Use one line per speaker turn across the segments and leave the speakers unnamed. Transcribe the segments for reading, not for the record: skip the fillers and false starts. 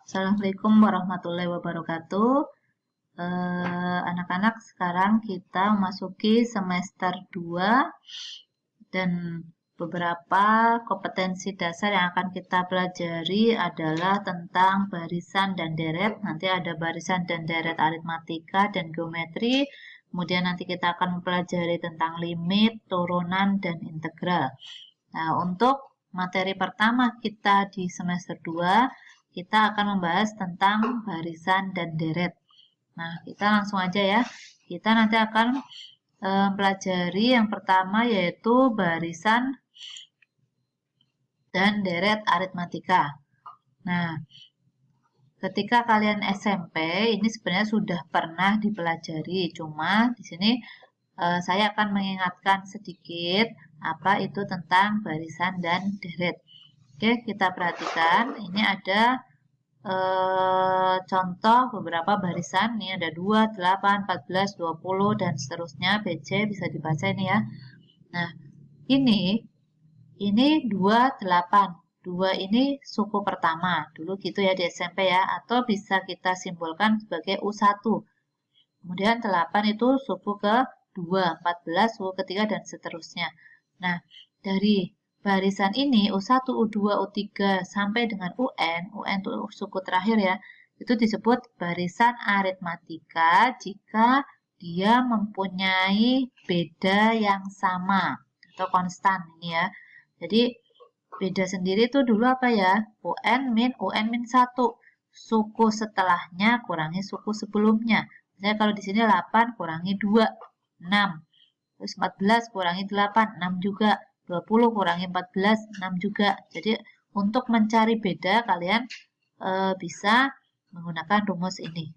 Assalamualaikum warahmatullahi wabarakatuh. Anak-anak, sekarang kita memasuki semester 2 dan beberapa kompetensi dasar yang akan kita pelajari adalah tentang barisan dan deret. Nanti ada barisan dan deret aritmatika dan geometri. Kemudian nanti kita akan mempelajari tentang limit, turunan, dan integral. Nah, untuk materi pertama kita di semester 2, kita akan membahas tentang barisan dan deret. Nah, kita langsung aja ya. Kita nanti akan mempelajari yang pertama yaitu barisan dan deret aritmatika. Nah, ketika kalian SMP, ini sebenarnya sudah pernah dipelajari. Cuma di sini saya akan mengingatkan sedikit apa itu tentang barisan dan deret. Oke, kita perhatikan. Ini ada contoh beberapa barisan. Ini ada 2, 8, 14, 20, dan seterusnya. BC bisa dibaca ini ya. Nah, ini 2, 8. 2 ini suku pertama. Dulu gitu ya di SMP ya. Atau bisa kita simbolkan sebagai U1. Kemudian 8 itu suku ke-2, 14 suku ketiga, dan seterusnya. Nah, dari barisan ini U1, U2, U3 sampai dengan UN itu suku terakhir ya, itu disebut barisan aritmatika jika dia mempunyai beda yang sama atau konstan ini ya. Jadi beda sendiri itu dulu apa ya? UN min 1. Suku setelahnya kurangi suku sebelumnya. Misalnya kalau di sini 8 kurangi 2, 6. Terus 14 kurangi 8, 6 juga. 20 kurangi 14, 6 juga. Jadi untuk mencari beda kalian bisa menggunakan rumus ini.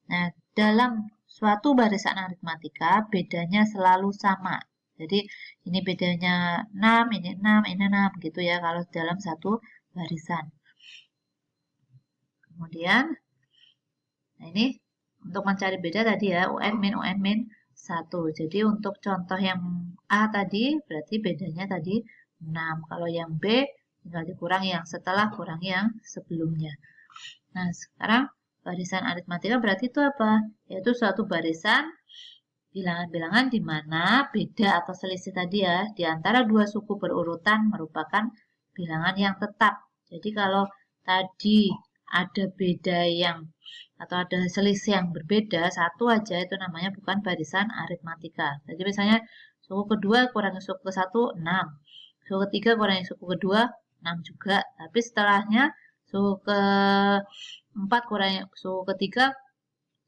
Nah, dalam suatu barisan aritmatika bedanya selalu sama. Jadi ini bedanya 6, ini 6, ini 6 gitu ya kalau dalam satu barisan. Kemudian nah ini untuk mencari beda tadi ya, UN min 1. Jadi untuk contoh yang A tadi, berarti bedanya tadi 6. Kalau yang B, tinggal dikurangi yang setelah, kurangi yang sebelumnya. Nah, sekarang barisan aritmatika berarti itu apa? Yaitu suatu barisan bilangan-bilangan di mana beda atau selisih tadi ya, di antara dua suku berurutan merupakan bilangan yang tetap. Jadi kalau tadi ada beda yang atau ada selisih yang berbeda, satu aja itu namanya bukan barisan aritmatika. Jadi misalnya suku kedua kurangi suku ke satu, 6. Suku ketiga kurangi suku kedua, 6 juga. Tapi setelahnya suku keempat kurangi suku ketiga,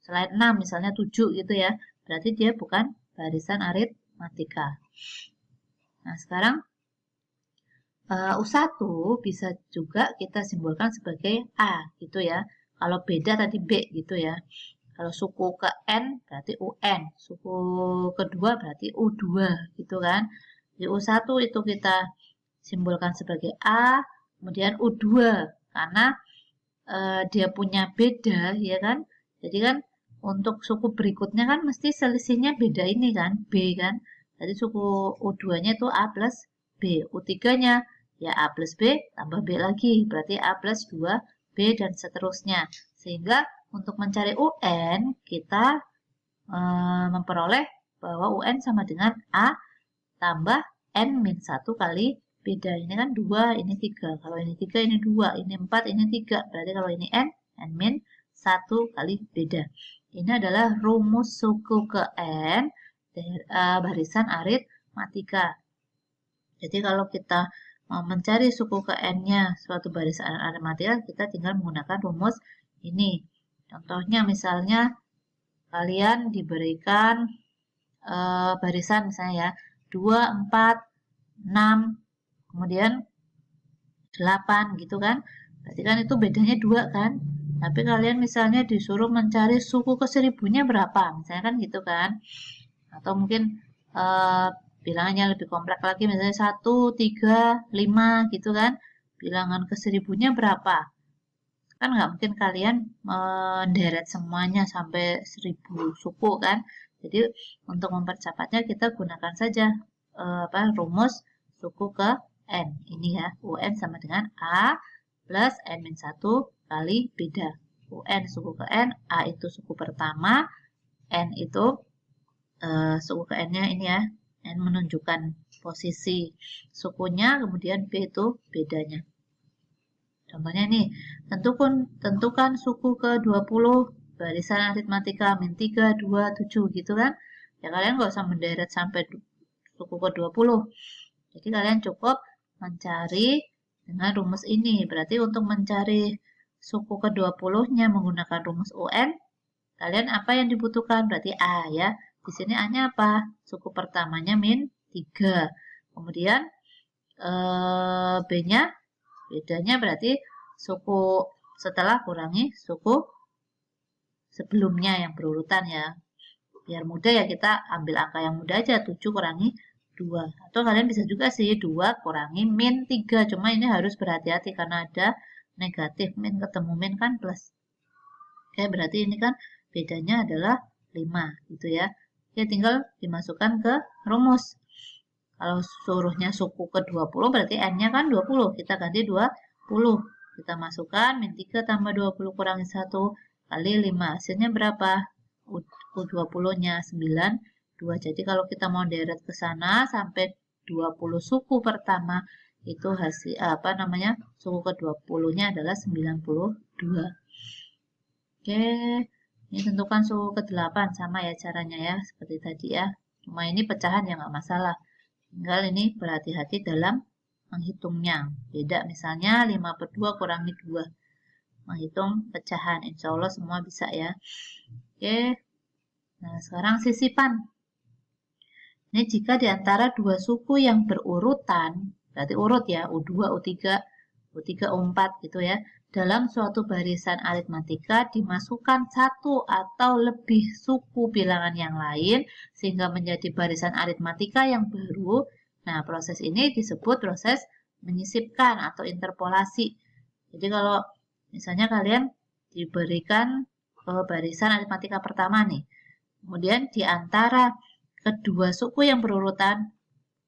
selain 6 misalnya 7 gitu ya. Berarti dia bukan barisan aritmatika. Nah, sekarang U1 bisa juga kita simbolkan sebagai A gitu ya. Kalau beda tadi B gitu ya. Kalau suku ke N berarti UN. Suku kedua berarti U2 gitu kan. Di U1 itu kita simbolkan sebagai A. Kemudian U2 karena dia punya beda ya kan. Jadi kan untuk suku berikutnya kan mesti selisihnya beda ini kan. B kan. Jadi suku U2-nya itu A plus B. U3-nya ya A plus B tambah B lagi. Berarti A plus 2B dan seterusnya. Sehingga untuk mencari UN, kita memperoleh bahwa UN sama dengan A tambah N min 1 kali beda. Ini kan 2, ini 3. Kalau ini 3, ini 2. Ini 4, ini 3. Berarti kalau ini N min 1 kali beda. Ini adalah rumus suku ke N barisan aritmatika. Jadi kalau kita mencari suku ke N-nya suatu barisan aritmatika, kita tinggal menggunakan rumus ini. Contohnya misalnya kalian diberikan barisan misalnya ya, 2, 4, 6, kemudian 8 gitu kan. Berarti kan itu bedanya 2 kan. Tapi kalian misalnya disuruh mencari suku ke 1000-nya berapa, misalnya kan gitu kan. Atau mungkin bilangannya lebih kompleks lagi, misalnya 1, 3, 5 gitu kan. Bilangan ke 1000-nya berapa? Kan nggak mungkin kalian menderet semuanya sampai 1000 suku kan. Jadi untuk mempercepatnya kita gunakan saja rumus suku ke N. Ini ya, UN sama dengan A plus N-1 kali beda. UN suku ke N, A itu suku pertama, N itu suku ke N-nya ini ya. N menunjukkan posisi sukunya, kemudian B itu bedanya. Contohnya nih, tentukan suku ke-20 barisan aritmatika min 3, 2, 7 gitu kan. Ya kalian nggak usah menderet sampai suku ke-20. Jadi kalian cukup mencari dengan rumus ini. Berarti untuk mencari suku ke-20-nya menggunakan rumus UN, kalian apa yang dibutuhkan? Berarti A ya. Di sini A-nya apa? Suku pertamanya min 3. Kemudian B-nya bedanya berarti suku setelah kurangi suku sebelumnya yang berurutan ya. Biar mudah ya kita ambil angka yang mudah aja, 7 kurangi 2. Atau kalian bisa juga sih 2 kurangi min 3. Cuma ini harus berhati-hati karena ada negatif, min ketemu min kan plus. Oke, berarti ini kan bedanya adalah 5 gitu ya. Oke, tinggal dimasukkan ke rumus. Kalau suruhnya suku ke-20 berarti N-nya kan 20. Kita ganti 20. Kita masukkan min 3 tambah 20 kurangi 1 kali 5. Hasilnya berapa? U20-nya 92. Jadi kalau kita mau deret ke sana sampai 20 suku pertama itu hasil suku ke-20-nya adalah 92. Oke, ini tentukan suku ke-8 sama ya caranya ya seperti tadi ya. Cuma ini pecahan ya nggak masalah. Tinggal ini berhati-hati dalam menghitungnya. Beda misalnya 5/2 kurangi 2. Menghitung pecahan. Insya Allah semua bisa ya. Oke. Nah, sekarang sisipan. Ini jika di antara dua suku yang berurutan, berarti urut ya, U2, U3, U3, U4 gitu ya. Dalam suatu barisan aritmatika dimasukkan satu atau lebih suku bilangan yang lain sehingga menjadi barisan aritmatika yang baru. Nah, proses ini disebut proses menyisipkan atau interpolasi. Jadi kalau misalnya kalian diberikan barisan aritmatika pertama nih, kemudian di antara kedua suku yang berurutan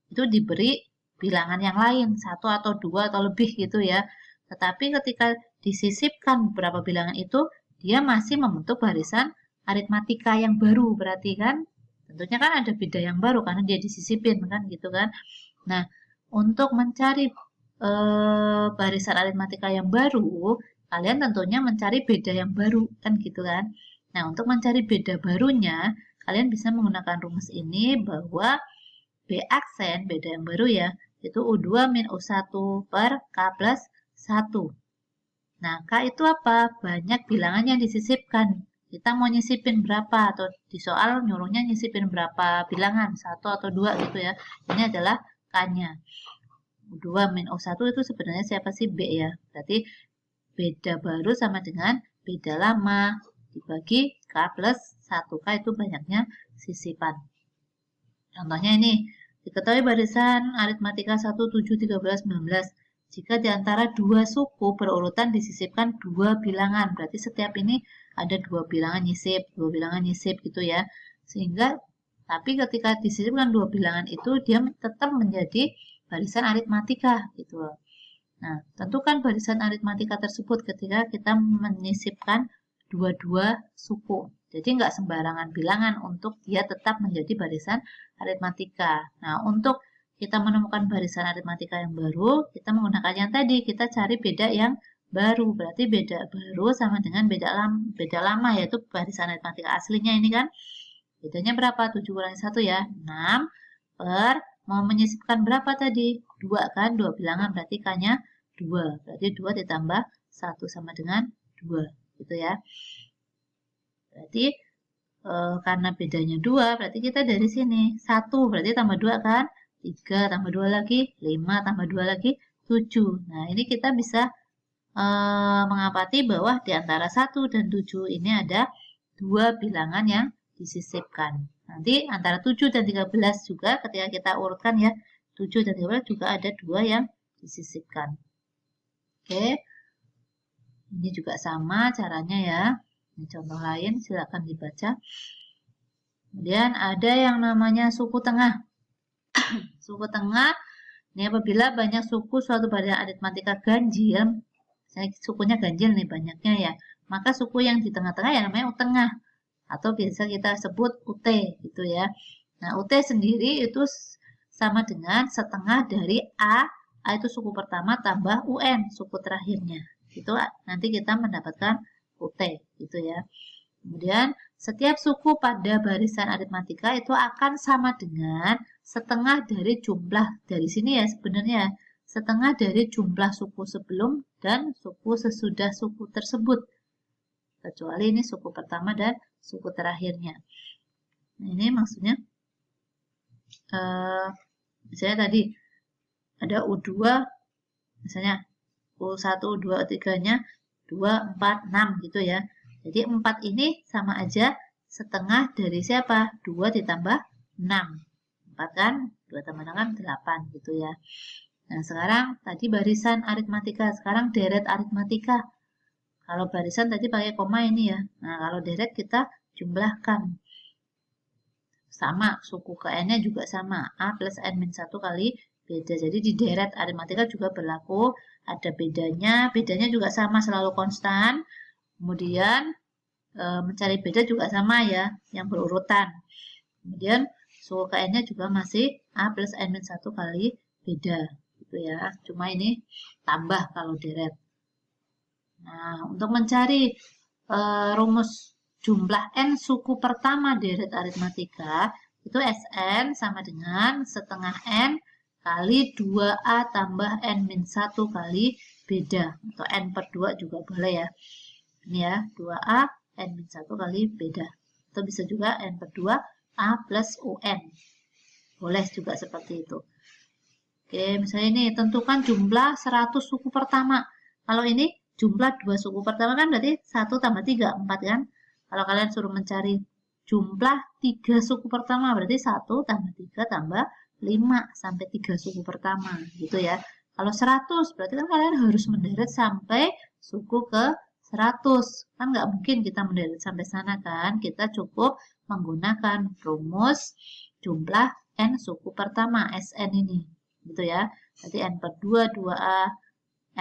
itu diberi bilangan yang lain, satu atau dua atau lebih gitu ya. Tetapi ketika disisipkan beberapa bilangan itu, dia masih membentuk barisan aritmatika yang baru berarti kan. Tentunya kan ada beda yang baru karena dia disisipin kan gitu kan. Nah, untuk mencari barisan aritmatika yang baru, kalian tentunya mencari beda yang baru kan gitu kan. Nah, untuk mencari beda barunya, kalian bisa menggunakan rumus ini bahwa B aksen, beda yang baru ya, itu U2 min U1 per K plus 1. Nah, K itu apa? Banyak bilangan yang disisipkan. Kita mau nyisipin berapa? Atau di soal nyuruhnya nyisipin berapa bilangan? 1 atau 2 gitu ya. Ini adalah K-nya. U2 min U1 itu sebenarnya siapa sih? B ya. Berarti beda baru sama dengan beda lama dibagi K plus 1. K itu banyaknya sisipan. Contohnya ini, diketahui barisan aritmatika 1, 7, 13, 19. Jika di antara dua suku berurutan disisipkan dua bilangan, berarti setiap ini ada dua bilangan nyisip gitu ya. Sehingga, tapi ketika disisipkan dua bilangan itu, dia tetap menjadi barisan aritmatika gitu. Nah, tentukan barisan aritmatika tersebut ketika kita menyisipkan dua-dua suku. Jadi nggak sembarangan bilangan untuk dia tetap menjadi barisan aritmatika. Nah, untuk kita menemukan barisan aritmatika yang baru, kita menggunakan yang tadi, kita cari beda yang baru. Berarti beda baru sama dengan beda lama, yaitu barisan aritmatika aslinya ini kan. Bedanya berapa? 7 kurangi 1 ya, 6 per, mau menyisipkan berapa tadi? 2 kan, 2 bilangan, berarti K-nya 2. Berarti 2 ditambah 1 sama dengan 2, gitu ya. Berarti karena bedanya 2, berarti kita dari sini 1, berarti tambah 2 kan? 3 tambah 2 lagi, 5 tambah 2 lagi, 7. Nah, ini kita bisa mengapati bahwa di antara 1 dan 7 ini ada 2 bilangan yang disisipkan. Nanti antara 7 dan 13 juga ketika kita urutkan ya, 7 dan 13 juga ada 2 yang disisipkan. Oke, ini juga sama caranya ya. Ini contoh lain, silakan dibaca. Kemudian ada yang namanya suku tengah. Suku tengah ini apabila banyak suku suatu barisan aritmatika ganjil Misalnya sukunya ganjil nih banyaknya ya, maka suku yang di tengah-tengah ya namanya U tengah atau biasa kita sebut UT gitu ya. Nah, UT sendiri itu sama dengan setengah dari A itu suku pertama tambah UN, suku terakhirnya. Itu nanti kita mendapatkan UT gitu ya. Kemudian setiap suku pada barisan aritmatika itu akan sama dengan setengah dari jumlah dari sini ya sebenarnya setengah dari jumlah suku sebelum dan suku sesudah suku tersebut. Kecuali ini suku pertama dan suku terakhirnya. Nah, ini maksudnya misalnya tadi ada U2 misalnya U1, U2, U3-nya 2, 4, 6 gitu ya. Jadi 4 ini sama aja setengah dari siapa? 2 ditambah 6. 4 kan? 2 tambah 6 kan 8 gitu ya. Nah, sekarang tadi barisan aritmatika, sekarang deret aritmatika. Kalau barisan tadi pakai koma ini ya. Nah, kalau deret kita jumlahkan. Sama, suku ke N-nya juga sama. A plus N min 1 kali beda. Jadi di deret aritmatika juga berlaku. Ada bedanya juga sama, selalu konstan. Kemudian mencari beda juga sama ya, yang berurutan. Kemudian suku ke N-nya juga masih A plus N min 1 kali beda. Gitu ya. Cuma ini tambah kalau deret. Nah, untuk mencari rumus jumlah N suku pertama deret aritmatika, itu Sn sama dengan setengah N kali 2A tambah N min 1 kali beda. Atau N per 2 juga boleh ya. Ini ya, 2A N min 1 kali beda. Atau bisa juga N per 2 A plus UN. Boleh juga seperti itu. Oke, misalnya ini tentukan jumlah 100 suku pertama. Kalau ini jumlah 2 suku pertama kan berarti 1 tambah 3, 4 kan? Kalau kalian suruh mencari jumlah 3 suku pertama berarti 1 tambah 3 tambah 5 sampai 3 suku pertama gitu ya. Kalau 100 berarti kan kalian harus menderet sampai suku ke 100. Kan nggak mungkin kita menderet sampai sana kan. Kita cukup menggunakan rumus jumlah N suku pertama Sn ini. Gitu ya. Berarti N per 2, 2A,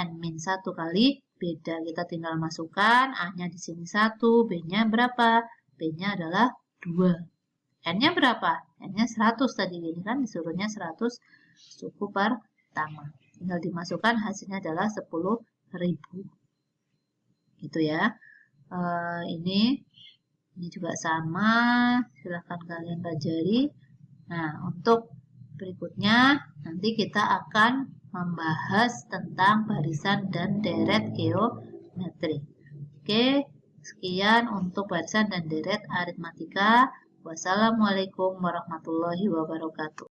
N min 1 kali beda. Kita tinggal masukkan A-nya di sini 1, B-nya berapa? B-nya adalah 2. N-nya berapa? N-nya 100 tadi. Ini kan disuruhnya 100 suku pertama. Tinggal dimasukkan hasilnya adalah 10.000. Gitu ya. Ini juga sama. Silahkan kalian pelajari. Nah, untuk berikutnya nanti kita akan membahas tentang barisan dan deret geometri. Oke, sekian untuk barisan dan deret aritmatika. Wassalamualaikum warahmatullahi wabarakatuh.